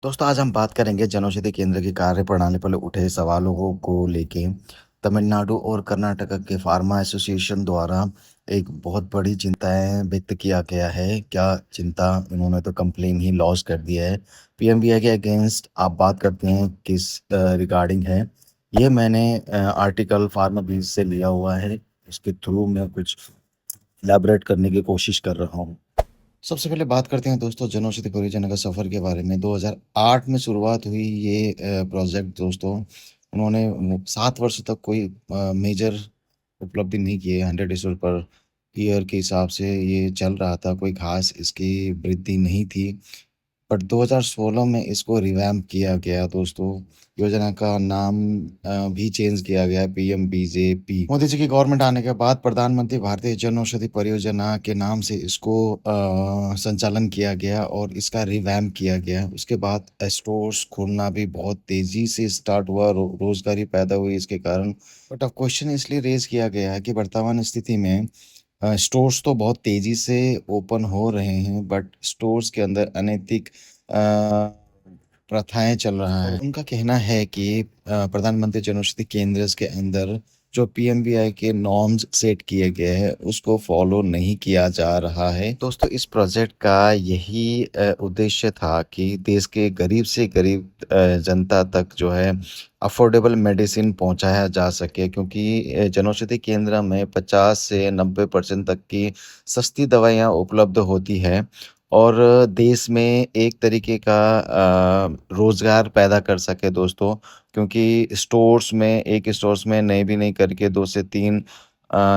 दोस्तों आज हम बात करेंगे जनौषधि केंद्र की कार्यप्रणाली पर उठे सवालों को लेके तमिलनाडु और कर्नाटक के फार्मा एसोसिएशन द्वारा एक बहुत बड़ी चिंताएं व्यक्त किया गया है। क्या चिंता? इन्होंने तो कंप्लेन ही लॉन्च कर दिया है। पीएमबीआई के अगेंस्ट आप बात करते हैं किस रिगार्डिंग है? ये मैंने आर्टिकल फार्मा बीज से लिया हुआ है। इसके थ्रू मैं कुछ इलैबोरेट करने की कोशिश कर रहा हूँ। सबसे पहले बात करते हैं दोस्तों जनौषधि परियोजना का सफ़र के बारे में। 2008 में शुरुआत हुई ये प्रोजेक्ट दोस्तों। उन्होंने 7 वर्ष तक कोई मेजर उपलब्धि नहीं की है। 100 ईस्टोर पर ईयर के हिसाब से ये चल रहा था, कोई ख़ास इसकी वृद्धि नहीं थी। बट 2016 में इसको रिवैम्प किया गया दोस्तों। योजना का नाम भी चेंज किया गया, पीएमबीजेपी। मोदी जी की गवर्नमेंट आने के बाद प्रधानमंत्री भारतीय जन औषधि परियोजना के नाम से इसको संचालन किया गया और इसका रिवैम्प किया गया। उसके बाद स्टोर्स खोलना भी बहुत तेजी से स्टार्ट हुआ, रोजगारी पैदा हुई इसके कारण। बट अब क्वेश्चन इसलिए रेज किया गया है कि वर्तमान स्थिति में स्टोर्स तो बहुत तेजी से ओपन हो रहे हैं, बट स्टोर्स के अंदर अनैतिक प्रथाएं चल रहा है। उनका कहना है कि प्रधानमंत्री जनौषधि केंद्र के अंदर जो पीएमबीआई के नॉर्म्स सेट किए गए हैं उसको फॉलो नहीं किया जा रहा है। दोस्तों इस प्रोजेक्ट का यही उद्देश्य था कि देश के गरीब से गरीब जनता तक जो है अफोर्डेबल मेडिसिन पहुंचाया जा सके, क्योंकि जनौषधि केंद्र में 50 से 90% तक की सस्ती दवाइयाँ उपलब्ध होती है और देश में एक तरीके का रोज़गार पैदा कर सके दोस्तों। क्योंकि स्टोर्स में, एक स्टोर्स में नहीं भी नहीं करके 2 से 3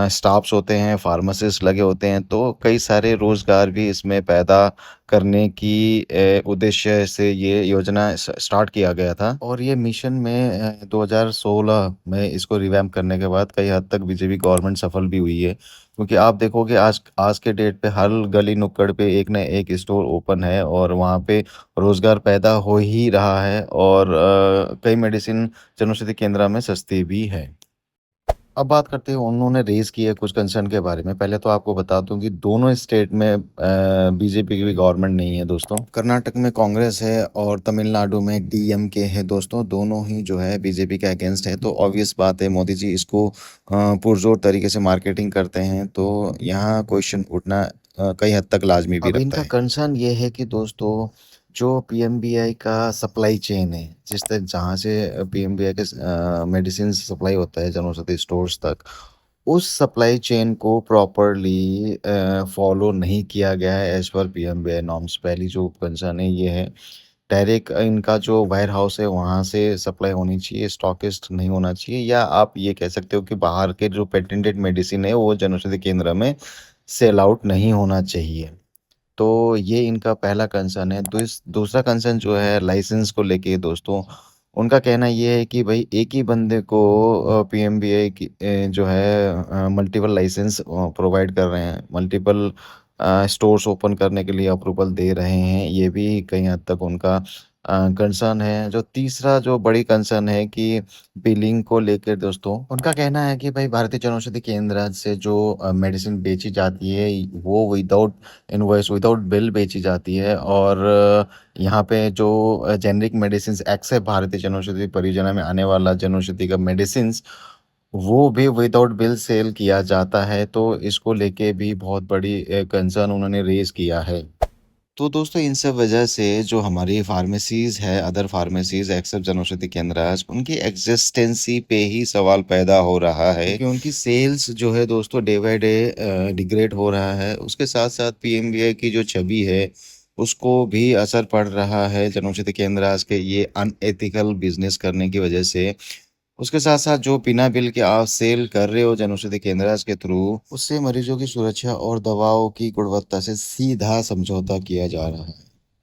स्टाफ्स होते हैं, फार्मासिस्ट लगे होते हैं, तो कई सारे रोज़गार भी इसमें पैदा करने की उद्देश्य से ये योजना स्टार्ट किया गया था। और ये मिशन में 2016 में इसको रिवैम्प करने के बाद कई हद तक बीजेपी गवर्नमेंट सफल भी हुई है। क्योंकि आप देखोगे आज आज के डेट पे हर गली नुक्कड़ पे एक ना एक स्टोर ओपन है और वहाँ पे रोज़गार पैदा हो ही रहा है और कई मेडिसिन जनौषधि केंद्र में सस्ती भी है। अब बात करते हैं उन्होंने रेज़ किए कुछ कंसर्न के बारे में। पहले तो आपको बता दूँ कि दोनों स्टेट में बीजेपी की भी गवर्नमेंट नहीं है दोस्तों। कर्नाटक में कांग्रेस है और तमिलनाडु में डीएमके है दोस्तों। दोनों ही जो है बीजेपी के अगेंस्ट है। तो ऑब्वियस बात है मोदी जी इसको पुरज़ोर तरीके से मार्केटिंग करते हैं। तो यहाँ क्वेश्चन उठना कई हद तक लाज़मी भी अब लगता इनका है। कंसर्न ये है कि दोस्तों जो पीएमबीआई का सप्लाई चेन है, जिस तक जहाँ से पीएमबीआई के मेडिसिन सप्लाई होता है जनौषधि स्टोर्स तक, उस सप्लाई चेन को प्रॉपरली फॉलो नहीं किया गया है एज पर पीएमबीआई नॉर्म्स। पहली जो कंसर्न है ये है। डायरेक्ट इनका जो वेयर हाउस है वहाँ से सप्लाई होनी चाहिए, स्टॉकिस्ट नहीं होना चाहिए। या आप ये कह सकते हो कि बाहर के जो पेटेंटेड मेडिसिन है वो जनौषधि केंद्र में सेल आउट नहीं होना चाहिए। तो ये इनका पहला कंसर्न है। दूसरा कंसर्न जो है लाइसेंस को लेके दोस्तों, उनका कहना ये है कि भाई एक ही बंदे को पीएमबीआई की जो है मल्टीपल लाइसेंस प्रोवाइड कर रहे हैं, मल्टीपल स्टोर्स ओपन करने के लिए अप्रूवल दे रहे हैं। ये भी कहीं हद तक उनका कंसर्न है। जो तीसरा जो बड़ी कंसर्न है कि बिलिंग को लेकर दोस्तों, उनका कहना है कि भाई भारतीय जनौषधि केंद्र से जो मेडिसिन बेची जाती है वो विदाउट इनवॉइस, विदाउट बिल बेची जाती है। और यहाँ पे जो जेनरिक मेडिसिन एक्सेप्ट भारतीय जनौषधि परियोजना में आने वाला जनौषधि का मेडिसिन, वो भी विदाउट बिल सेल किया जाता है। तो इसको लेके भी बहुत बड़ी कंसर्न उन्होंने रेज किया है। तो दोस्तों इन सब वजह से जो हमारी फार्मेसीज़ है, अदर फार्मेसीज़ एक्सेप्ट जनौषधि केंद्र, उनकी एग्जिस्टेंसी पे ही सवाल पैदा हो रहा है, क्योंकि उनकी सेल्स जो है दोस्तों डे बाय डे डिग्रेड हो रहा है। उसके साथ साथ पीएमबीआई की जो छवि है उसको भी असर पड़ रहा है जनौषधि केंद्र के ये अनएथिकल बिजनेस करने की वजह से। उसके साथ साथ जो बिना बिल के आप सेल कर रहे हो जनौषधि केंद्र के थ्रू, उससे मरीजों की सुरक्षा और दवाओं की गुणवत्ता से सीधा समझौता किया जा रहा है।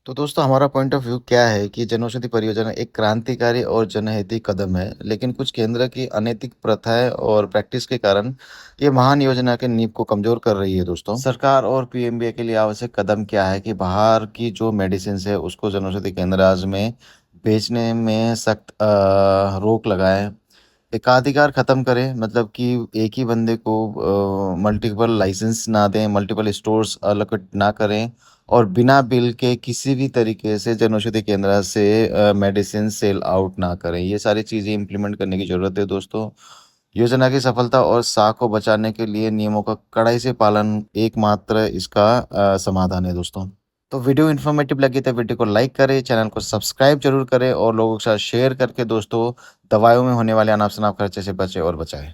तो दोस्तों हमारा पॉइंट ऑफ व्यू क्या है कि जनौषधि परियोजना एक क्रांतिकारी और जनहित कदम है, लेकिन कुछ केंद्र की अनैतिक प्रथाएं और प्रैक्टिस के कारण ये महान योजना के नींव को कमजोर कर रही है दोस्तों। सरकार और पीएमबीए के लिए आवश्यक कदम क्या है कि बाहर की जो मेडिसिन है उसको जनौषधि केंद्र में बेचने में सख्त रोक लगाएं। एकाधिकार खत्म करें, मतलब कि एक ही बंदे को मल्टीपल लाइसेंस ना दें, मल्टीपल स्टोर्स अलॉट ना करें। और बिना बिल के किसी भी तरीके से जनऔषधि केंद्र से मेडिसिन सेल आउट ना करें। ये सारी चीज़ें इम्प्लीमेंट करने की ज़रूरत है दोस्तों। योजना की सफलता और साख को बचाने के लिए नियमों का कड़ाई से पालन एकमात्र इसका समाधान है दोस्तों। तो वीडियो इन्फॉर्मेटिव लगी तो वीडियो को लाइक करें, चैनल को सब्सक्राइब ज़रूर करें और लोगों के साथ शेयर करके दोस्तों दवाइयों में होने वाले अनाप-शनाप खर्चे से बचें और बचाएँ।